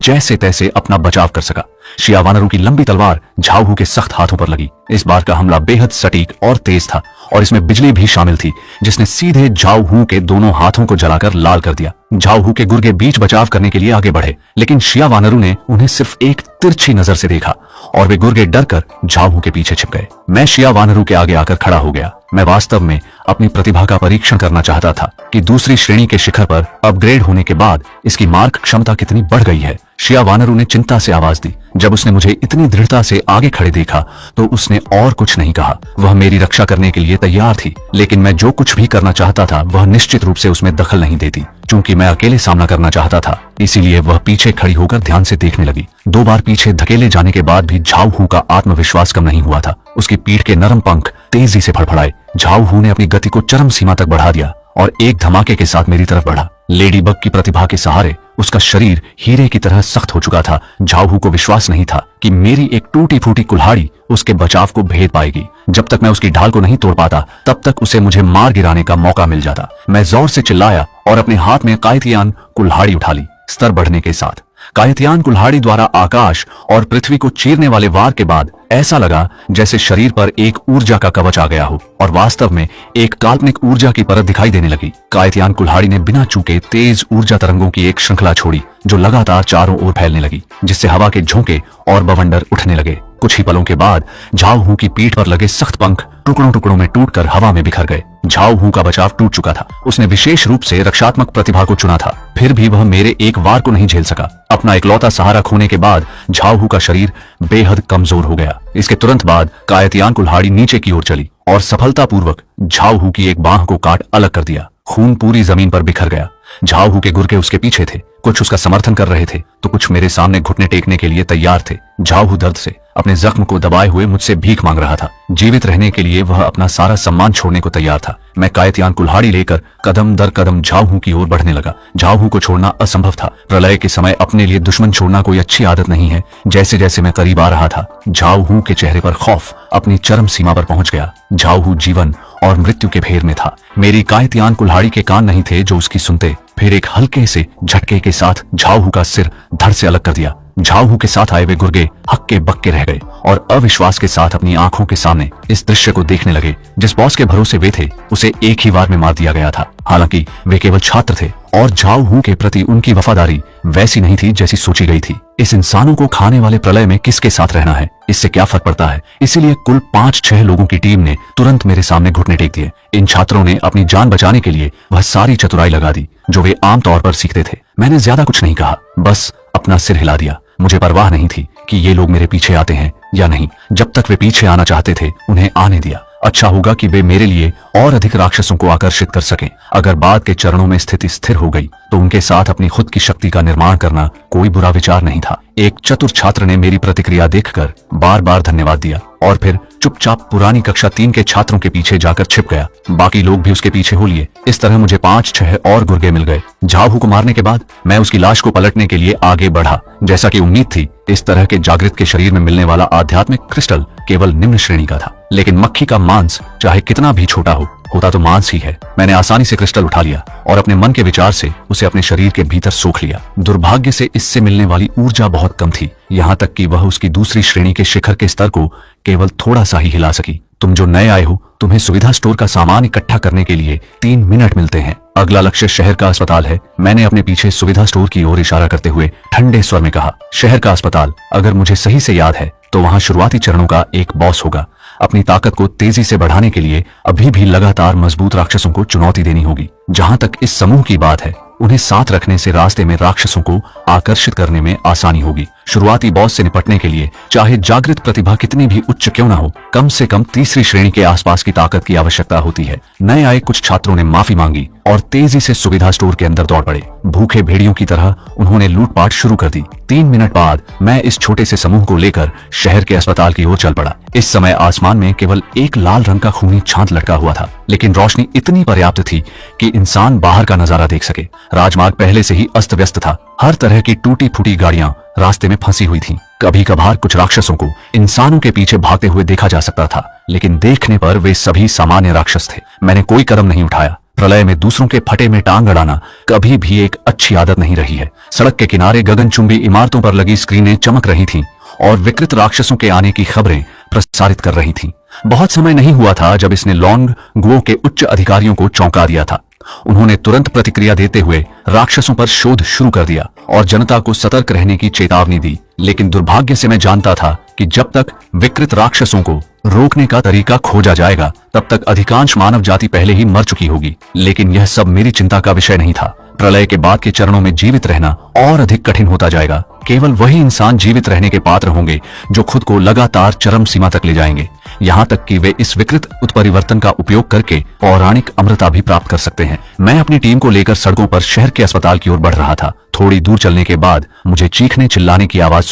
जैसे तैसे अपना बचाव कर सका। शिया वानरों की लंबी तलवार झाओ हू के सख्त हाथों पर लगी। इस बार का हमला बेहद सटीक और तेज था और इसमें बिजली भी शामिल थी, जिसने सीधे झाओ हू के दोनों हाथों को जलाकर लाल कर दिया। झाओ हू के गुर्गे बीच बचाव करने के लिए आगे बढ़े, लेकिन शिया वानरों ने उन्हें सिर्फ एक तिरछी नजर से देखा और वे गुर्गे डरकर झाओ हू के पीछे छिप गए। मैं शिया वानरों के आगे आकर खड़ा हो गया। मैं वास्तव में अपनी प्रतिभा का परीक्षण करना चाहता था कि दूसरी श्रेणी के शिखर पर अपग्रेड होने के बाद इसकी मार्क क्षमता कितनी बढ़ गई है। शिया वानरों ने चिंता से आवाज दी। जब उसने मुझे इतनी दृढ़ता से आगे खड़े देखा तो उसने और कुछ नहीं कहा। वह मेरी रक्षा करने के लिए तैयार थी, लेकिन मैं जो कुछ भी करना चाहता था वह निश्चित रूप से उसमें दखल नहीं देती। चूंकि मैं अकेले सामना करना चाहता था, इसीलिए वह पीछे खड़ी होकर ध्यान से देखने लगी। 2 बार पीछे धकेले जाने के बाद भी झाओ हू का आत्मविश्वास कम नहीं हुआ था। उसकी पीठ के नरम पंख तेजी से फड़फड़ाए। झाओ हू ने अपनी गति को चरम सीमा तक बढ़ा दिया और एक धमाके के साथ मेरी तरफ बढ़ा। लेडी बग की प्रतिभा के सहारे उसका शरीर हीरे की तरह सख्त हो चुका था। झाओ हू को विश्वास नहीं था कि मेरी एक टूटी फूटी कुल्हाड़ी उसके बचाव को भेद पाएगी। जब तक मैं उसकी ढाल को नहीं तोड़ पाता, तब तक उसे मुझे मार गिराने का मौका मिल जाता। मैं जोर से चिल्लाया और अपने हाथ में कायतियान कुल्हाड़ी उठा ली। स्तर बढ़ने के साथ कायतियान कुल्हाड़ी द्वारा आकाश और पृथ्वी को चीरने वाले वार के बाद ऐसा लगा जैसे शरीर पर एक ऊर्जा का कवच आ गया हो और वास्तव में एक काल्पनिक ऊर्जा की परत दिखाई देने लगी। कायतियान कुल्हाड़ी ने बिना चूके तेज ऊर्जा तरंगों की एक श्रृंखला छोड़ी जो लगातार चारों ओर फैलने लगी, जिससे हवा के झोंके और बवंडर उठने लगे। कुछ ही पलों के बाद झाओ हू की पीठ पर लगे सख्त पंख टुकड़ों टुकड़ों में टूटकर हवा में बिखर गए। झाओ हू का बचाव टूट चुका था। उसने विशेष रूप से रक्षात्मक प्रतिभा को चुना था, फिर भी वह मेरे एक वार को नहीं झेल सका। अपना इकलौता सहारा खोने के बाद झाओ हू का शरीर बेहद कमजोर हो गया। इसके तुरंत बाद कायतियान कुल्हाड़ी नीचे की ओर चली और सफलतापूर्वक झाओ हू की एक बांह को काट अलग कर दिया। खून पूरी जमीन पर बिखर गया। झाओ हू के गुर्गे उसके पीछे थे, कुछ उसका समर्थन कर रहे थे तो कुछ मेरे सामने घुटने टेकने के लिए तैयार थे। झाओ हू दर्द से अपने जख्म को दबाए हुए मुझसे भीख मांग रहा था। जीवित रहने के लिए वह अपना सारा सम्मान छोड़ने को तैयार था। मैं कायतियान कुल्हाड़ी लेकर कदम दर कदम झाओ हू की ओर बढ़ने लगा। झाओ हू को छोड़ना असंभव था। प्रलय के समय अपने लिए दुश्मन छोड़ना कोई अच्छी आदत नहीं है। जैसे जैसे मैं करीब आ रहा था, झाओ हू के चेहरे पर खौफ अपनी चरम सीमा पर पहुंच गया। झाओ हू जीवन और मृत्यु के फेर में था। मेरी कायतियान कुल्हाड़ी के कान नहीं थे जो उसकी सुनते। फिर एक हल्के से झटके के साथ झाओ हू का सिर धड़ से अलग कर दिया। झाओ हू के साथ आए वे गुर्गे हक्के बक्के रह गए और अविश्वास के साथ अपनी आंखों के सामने इस दृश्य को देखने लगे। जिस बॉस के भरोसे वे थे, उसे एक ही वार में मार दिया गया था। हालांकि वे केवल छात्र थे और झाओ हू के प्रति उनकी वफादारी वैसी नहीं थी जैसी सोची गई थी। इस इंसानों को खाने वाले प्रलय में किसके साथ रहना है, इससे क्या फर्क पड़ता है। इसीलिए कुल 5-6 लोगों की टीम ने तुरंत मेरे सामने घुटने टेक दिए। इन छात्रों ने अपनी जान बचाने के लिए वह सारी चतुराई लगा दी जो वे आमतौर पर सीखते थे। मैंने ज्यादा कुछ नहीं कहा, बस अपना सिर हिला दिया। मुझे परवाह नहीं थी कि ये लोग मेरे पीछे आते हैं या नहीं। जब तक वे पीछे आना चाहते थे, उन्हें आने दिया। अच्छा होगा कि वे मेरे लिए और अधिक राक्षसों को आकर्षित कर सकें। अगर बाद के चरणों में स्थिति स्थिर हो गई तो उनके साथ अपनी खुद की शक्ति का निर्माण करना कोई बुरा विचार नहीं था। एक चतुर छात्र ने मेरी प्रतिक्रिया देखकर बार बार धन्यवाद दिया और फिर चुपचाप पुरानी कक्षा 3 के छात्रों के पीछे जाकर छिप गया। बाकी लोग भी उसके पीछे हो लिए। इस तरह मुझे 5-6 और गुर्गे मिल गए। झाओ हू को मारने के बाद मैं उसकी लाश को पलटने के लिए आगे बढ़ा। जैसा कि उम्मीद थी, इस तरह के जागृत के शरीर में मिलने वाला आध्यात्मिक क्रिस्टल केवल निम्न श्रेणी का था, लेकिन मक्खी का मांस चाहे कितना भी छोटा हो, होता तो मांस ही है। मैंने आसानी से क्रिस्टल उठा लिया और अपने मन के विचार से उसे अपने शरीर के भीतर सोख लिया। दुर्भाग्य से इससे मिलने वाली ऊर्जा बहुत कम थी, यहाँ तक कि वह उसकी दूसरी श्रेणी के शिखर के स्तर को केवल थोड़ा सा ही हिला सकी। तुम जो नए आए हो, तुम्हें सुविधा स्टोर का सामान इकट्ठा करने के लिए 3 मिनट मिलते हैं। अगला लक्ष्य शहर का अस्पताल है। मैंने अपने पीछे सुविधा स्टोर की ओर इशारा करते हुए ठंडे स्वर में कहा, शहर का अस्पताल। अगर मुझे सही से याद है तो वहां शुरुआती चरणों का एक बॉस होगा। अपनी ताकत को तेजी से बढ़ाने के लिए अभी भी लगातार मजबूत राक्षसों को चुनौती देनी होगी। जहां तक इस समूह की बात है, उन्हें साथ रखने से रास्ते में राक्षसों को आकर्षित करने में आसानी होगी। शुरुआती बॉस से निपटने के लिए चाहे जागृत प्रतिभा कितनी भी उच्च क्यों ना हो, कम से कम तीसरी श्रेणी के आसपास की ताकत की आवश्यकता होती है। नए आए कुछ छात्रों ने माफी मांगी और तेजी से सुविधा स्टोर के अंदर दौड़ पड़े। भूखे भेड़ियों की तरह उन्होंने लूटपाट शुरू कर दी। 3 मिनट बाद मैं इस छोटे से समूह को लेकर शहर के अस्पताल की ओर चल पड़ा। इस समय आसमान में केवल एक लाल रंग का खूनी चांद लटका हुआ था, लेकिन रोशनी इतनी पर्याप्त थी कि इंसान बाहर का नजारा देख सके। राजमार्ग पहले से ही अस्त व्यस्त था। हर तरह की टूटी फूटी गाड़ियां रास्ते में फंसी हुई थीं। कभी कभार कुछ राक्षसों को इंसानों के पीछे भागते हुए देखा जा सकता था, लेकिन देखने पर वे सभी सामान्य राक्षस थे। मैंने कोई कदम नहीं उठाया, प्रलय में दूसरों के फटे में टांग अड़ाना कभी भी एक अच्छी आदत नहीं रही है। सड़क के किनारे गगनचुंबी इमारतों पर लगी स्क्रीनें चमक रही थीं और विकृत राक्षसों के आने की खबरें प्रसारित कर रही थीं। बहुत समय नहीं हुआ था जब इसने लॉन्ग गुओ के उच्च अधिकारियों को चौंका दिया था। उन्होंने तुरंत प्रतिक्रिया देते हुए राक्षसों पर शोध शुरू कर दिया और जनता को सतर्क रहने की चेतावनी दी। लेकिन दुर्भाग्य से मैं जानता था कि जब तक विकृत राक्षसों को रोकने का तरीका खोजा जाएगा तब तक अधिकांश मानव जाति पहले ही मर चुकी होगी। लेकिन यह सब मेरी चिंता का विषय नहीं था। प्रलय के बाद के चरणों में जीवित रहना और अधिक कठिन होता जाएगा। केवल वही इंसान जीवित रहने के पात्र होंगे जो खुद को लगातार चरम सीमा तक ले जाएंगे, यहाँ तक कि वे इस विकृत उत्परिवर्तन का उपयोग करके पौराणिक अमरता भी प्राप्त कर सकते हैं। मैं अपनी टीम को लेकर सड़कों पर शहर के अस्पताल की ओर बढ़ रहा था। थोड़ी दूर चलने के बाद मुझे चीखने चिल्लाने की आवाज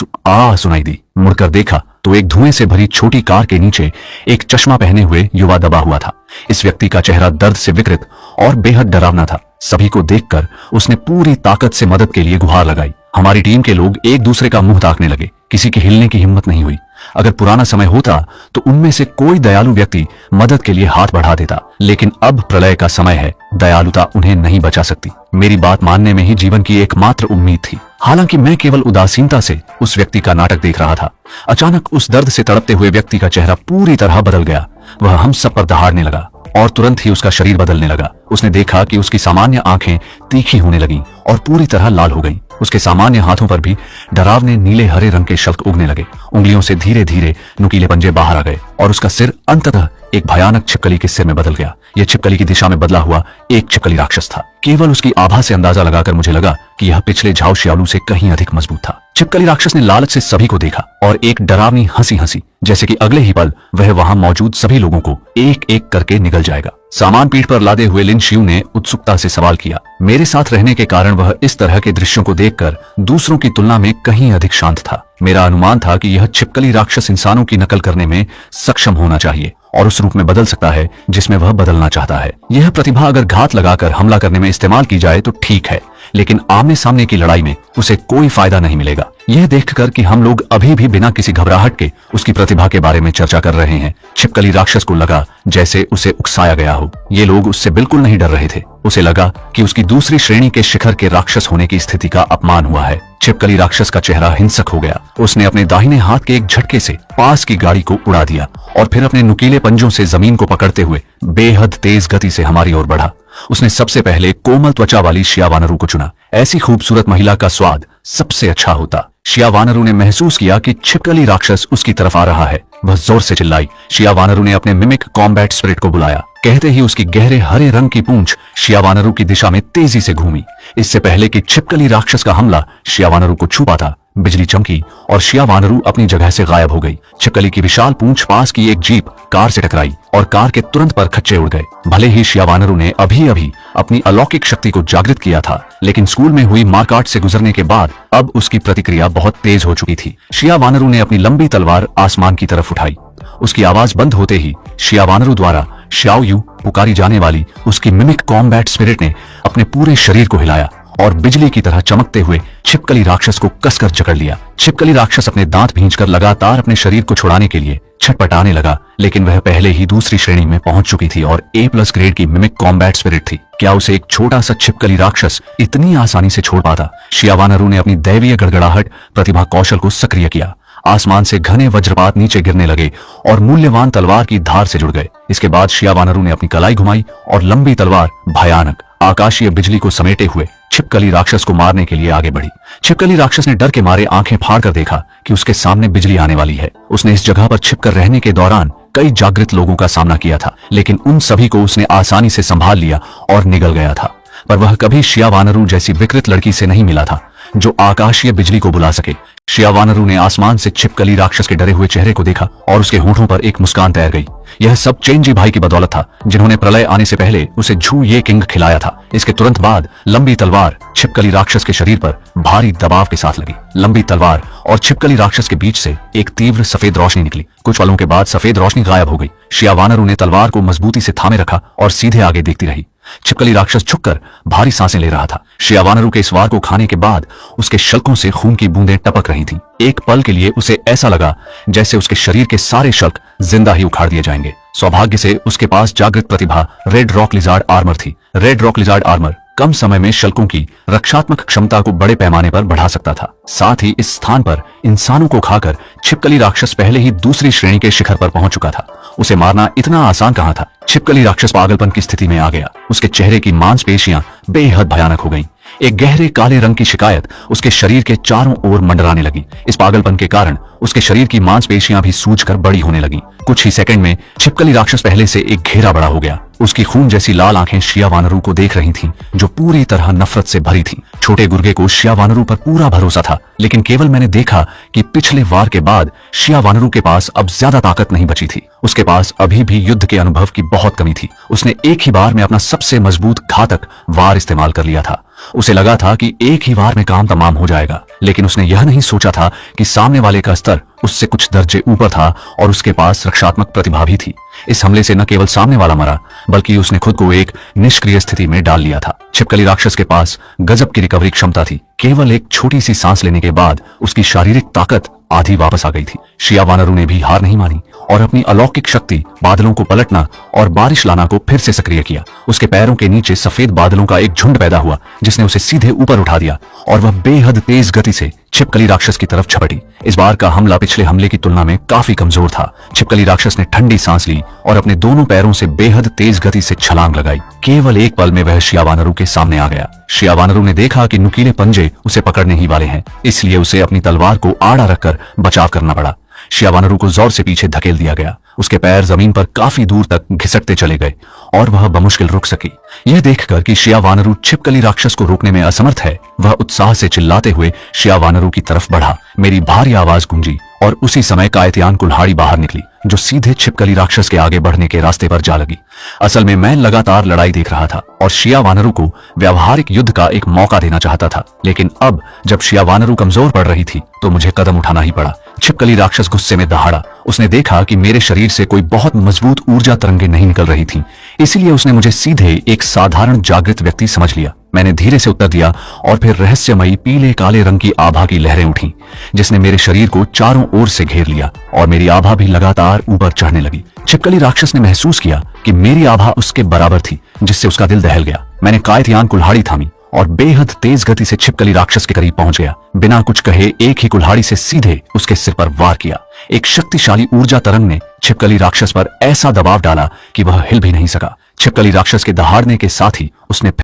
सुनाई दी। मुड़कर देखा तो एक धुएं से भरी छोटी कार के नीचे एक चश्मा पहने हुए युवा दबा हुआ था। इस व्यक्ति का चेहरा दर्द से विकृत और बेहद डरावना था। सभी को देखकर उसने पूरी ताकत से मदद के लिए गुहार लगाई। हमारी टीम के लोग एक दूसरे का मुंह ताकने लगे। किसी की हिलने की हिम्मत नहीं हुई। अगर पुराना समय होता तो उनमें से कोई दयालु व्यक्ति मदद के लिए हाथ बढ़ा देता, लेकिन अब प्रलय का समय है। दयालुता उन्हें नहीं बचा सकती। मेरी बात मानने में ही जीवन की एकमात्र उम्मीद थी। हालांकि मैं केवल उदासीनता से उस व्यक्ति का नाटक देख रहा था। अचानक उस दर्द से तड़पते हुए व्यक्ति का चेहरा पूरी तरह बदल गया। वह हम सब पर दहाड़ने लगा और तुरंत ही उसका शरीर बदलने लगा। उसने देखा कि उसकी सामान्य आंखें तीखी होने लगीं और पूरी तरह लाल हो गईं। उसके सामान्य हाथों पर भी डरावने नीले हरे रंग के शल्क उगने लगे। उंगलियों से धीरे धीरे नुकीले पंजे बाहर आ गए और उसका सिर अंततः एक भयानक छिपकली के सिर में बदल गया। यह छिपकली की दिशा में बदला हुआ एक छिपकली राक्षस था। केवल उसकी आभा से अंदाजा लगाकर मुझे लगा कि यह पिछले झाऊ श्यालू से कहीं अधिक मजबूत था। छिपकली राक्षस ने लालच से सभी को देखा और एक डरावनी हंसी हंसी, जैसे कि अगले ही पल वह वहां मौजूद सभी लोगों को एक एक करके निगल जाएगा। सामान पीठ पर लादे हुए लिन शियू ने उत्सुकता से सवाल किया। मेरे साथ रहने के कारण वह इस तरह के दृश्यों को देखकर दूसरों की तुलना में कहीं अधिक शांत था। मेरा अनुमान था कि यह छिपकली राक्षस इंसानों की नकल करने में सक्षम होना चाहिए और उस रूप में बदल सकता है जिसमें वह बदलना चाहता है। यह प्रतिभा अगर घात लगाकर हमला करने में इस्तेमाल की जाए तो ठीक है, लेकिन आमने सामने की लड़ाई में उसे कोई फायदा नहीं मिलेगा। यह देखकर कि हम लोग अभी भी बिना किसी घबराहट के उसकी प्रतिभा के बारे में चर्चा कर रहे हैं, छिपकली राक्षस को लगा जैसे उसे उकसाया गया हो। ये लोग उससे बिल्कुल नहीं डर रहे थे। उसे लगा कि उसकी दूसरी श्रेणी के शिखर के राक्षस होने की स्थिति का अपमान हुआ है। छिपकली राक्षस का चेहरा हिंसक हो गया। उसने अपने दाहिने हाथ के एक झटके से पास की गाड़ी को उड़ा दिया और फिर अपने नुकीले पंजों से जमीन को पकड़ते हुए बेहद तेज गति से हमारी ओर बढ़ा। उसने सबसे पहले कोमल त्वचा वाली शिया वानरू को चुना। ऐसी खूबसूरत महिला का स्वाद सबसे अच्छा होता। शिया वानरू ने महसूस किया कि छिपकली राक्षस उसकी तरफ आ रहा है। वह जोर से चिल्लाई। शिया वानरू ने अपने मिमिक कॉम्बैट स्पिरिट को बुलाया। कहते ही उसकी गहरे हरे रंग की पूंछ शिया वानरू की दिशा में तेजी से घूमी। इससे पहले कि छिपकली राक्षस का हमला शिया वानरू को छू पाता, बिजली चमकी और शिया वानरू अपनी जगह से गायब हो गई। छिपकली की विशाल पूंछ पास की एक जीप कार से टकराई और कार के तुरंत पर खच्चे उड़ गए। भले ही शिया वानरू ने अभी अभी अपनी अलौकिक शक्ति को जागृत किया था, लेकिन स्कूल में हुई मारकाट से गुजरने के बाद अब उसकी प्रतिक्रिया बहुत तेज हो चुकी थी। शिया वानरू ने अपनी लंबी तलवार आसमान की तरफ उठाई। उसकी आवाज बंद होते ही शिया वानरू द्वारा श्याओ यू पुकारी जाने वाली उसकी मिमिक कॉम्बैट स्पिरिट ने अपने पूरे शरीर को हिलाया और बिजली की तरह चमकते हुए छिपकली राक्षस को कसकर जकड़ लिया। छिपकली राक्षस अपने दांत भींचकर लगातार अपने शरीर को छुड़ाने के लिए छटपटाने लगा, लेकिन वह पहले ही दूसरी श्रेणी में पहुंच चुकी थी और A+ ग्रेड की मिमिक कॉम्बैट स्पिरिट थी। क्या उसे एक छोटा सा छिपकली राक्षस इतनी आसानी से छोड़ पाता? शिया वानरू ने अपनी दैवीय गड़गड़ाहट प्रतिभा कौशल को सक्रिय किया। आसमान से घने वज्रपात नीचे गिरने लगे और मूल्यवान तलवार की धार से जुड़ गए। इसके बाद शिया वानरू ने अपनी कलाई घुमाई और लंबी तलवार भयानक आकाशीय बिजली को समेटे हुए छिपकली राक्षस को मारने के लिए आगे बढ़ी। छिपकली राक्षस ने डर के मारे आंखें फाड़कर देखा कि उसके सामने बिजली आने वाली है। उसने इस जगह पर छिपकर रहने के दौरान कई जागृत लोगों का सामना किया था, लेकिन उन सभी को उसने आसानी से संभाल लिया और निगल गया था। पर वह कभी शिया वानरू जैसी विकृत लड़की से नहीं मिला था जो आकाशीय बिजली को बुला सके। शिया वानरू ने आसमान से छिपकली राक्षस के डरे हुए चेहरे को देखा और उसके होठों पर एक मुस्कान तैर गई। यह सब चेंजी भाई की बदौलत था, जिन्होंने प्रलय आने से पहले उसे झू ये किंग खिलाया था। इसके तुरंत बाद लंबी तलवार छिपकली राक्षस के शरीर पर भारी दबाव के साथ लगी। लंबी तलवार और छिपकली राक्षस के बीच से एक तीव्र सफेद रोशनी निकली। कुछ पलों के बाद सफेद रोशनी गायब हो गई। शिया वानरू ने तलवार को मजबूती से थामे रखा और सीधे आगे देखती रही। छिपकली राक्षस झुककर भारी सांसें ले रहा था। शिया वानरू के इस वार को खाने के बाद उसके शल्कों से खून की बूंदें टपक रही थीं। एक पल के लिए उसे ऐसा लगा जैसे उसके शरीर के सारे शल्क जिंदा ही उखाड़ दिए जाएंगे। सौभाग्य से उसके पास जागृत प्रतिभा रेड रॉक लिजार्ड आर्मर थी। रेड रॉक लिजार्ड आर्मर कम समय में शल्कों की रक्षात्मक क्षमता को बड़े पैमाने पर बढ़ा सकता था। साथ ही इस स्थान पर इंसानों को खाकर छिपकली राक्षस पहले ही दूसरी श्रेणी के शिखर पर पहुंच चुका था। उसे मारना इतना आसान कहां था। छिपकली राक्षस पागलपन की स्थिति में आ गया। उसके चेहरे की मांसपेशियां बेहद भयानक हो गईं। एक गहरे काले रंग की शिकायत उसके शरीर के चारों ओर मंडराने लगी। इस पागलपन के कारण उसके शरीर की मांसपेशियां भी सूजकर बड़ी होने लगी। कुछ ही सेकंड में छिपकली राक्षस पहले से एक घेरा बड़ा हो गया। उसकी खून जैसी लाल आंखें शिया वानरू को देख रही थीं, जो पूरी तरह नफरत से भरी थीं। छोटे गुर्गे को शिया वानरू पर पूरा भरोसा था, लेकिन केवल मैंने देखा कि पिछले वार के बाद शिया वानरू के पास अब ज्यादा ताकत नहीं बची थी। उसके पास अभी भी युद्ध के अनुभव की बहुत कमी थी। उसने एक ही बार में अपना सबसे मजबूत घातक वार इस्तेमाल कर लिया था। उसे लगा था कि एक ही वार में काम तमाम हो जाएगा, लेकिन उसने यह नहीं सोचा था कि सामने वाले का स्तर उससे कुछ दर्जे ऊपर था और उसके पास रक्षात्मक प्रतिभा भी थी। इस हमले से न केवल सामने वाला मरा, बल्कि उसने खुद को एक निष्क्रिय स्थिति में डाल लिया था। छिपकली राक्षस के पास गजब की रिकवरी क्षमता थी। केवल एक छोटी सी सांस लेने के बाद उसकी शारीरिक ताकत आधी वापस आ गई थी। शिया वानरू ने भी हार नहीं मानी और अपनी अलौकिक शक्ति बादलों को पलटना और बारिश लाना को फिर से सक्रिय किया। उसके पैरों के नीचे सफेद बादलों का एक झुंड पैदा हुआ, जिसने उसे सीधे ऊपर उठा दिया और वह बेहद तेज गति से छिपकली राक्षस की तरफ झपटी। इस बार का हमला पिछले हमले की तुलना में काफी कमजोर था। छिपकली राक्षस ने ठंडी सांस ली और अपने दोनों पैरों से बेहद तेज गति से छलांग लगाई। केवल एक पल में वह शिया वानरू के सामने आ गया। शिया वानरू ने देखा कि नुकीले पंजे उसे पकड़ने ही वाले हैं, इसलिए उसे अपनी तलवार को आड़ा रखकर बचाव करना पड़ा। शिया वानरू को जोर से पीछे धकेल दिया गया। उसके पैर जमीन पर काफी दूर तक घिसटते चले गए और वह बमुश्किल रुक सकी। यह देखकर कि शिया वानरू छिपकली राक्षस को रोकने में असमर्थ है, वह उत्साह से चिल्लाते हुए शिया वानरू की तरफ बढ़ा। मेरी भारी आवाज गूंजी और उसी समय कायतियान कुल्हाड़ी बाहर निकली, जो सीधे छिपकली राक्षस के आगे बढ़ने के रास्ते पर जा लगी। असल में मैं लगातार लड़ाई देख रहा था और शिया वानरू को व्यावहारिक युद्ध का एक मौका देना चाहता था, लेकिन अब जब शिया वानरू कमजोर पड़ रही थी तो मुझे कदम उठाना ही पड़ा। छिपकली राक्षस गुस्से में दहाड़ा। उसने देखा कि मेरे शरीर से कोई बहुत मजबूत ऊर्जा तरंगें नहीं निकल रही थीं, इसलिए उसने मुझे सीधे एक साधारण जागृत व्यक्ति समझ लिया। मैंने धीरे से उत्तर दिया और फिर रहस्यमयी पीले काले रंग की आभा की लहरें उठी, जिसने मेरे शरीर को चारों ओर से घेर लिया और मेरी आभा भी लगातार ऊपर चढ़ने लगी। छिपकली राक्षस ने महसूस किया कि मेरी आभा उसके बराबर थी, जिससे उसका दिल दहल गया। मैंने कायतियान कुल्हाड़ी थामी और बेहद तेज गति से छिपकली राक्षस के करीब पहुंच गया। बिना कुछ कहे एक ही कुल्हाड़ी से सीधे उसके सिर पर वार किया। एक शक्तिशाली ऊर्जा तरंग ने छिपकली राक्षस पर ऐसा दबाव डाला कि वह हिल भी नहीं सका। छिपकली राक्षस के दहाड़ने के साथ ही उसने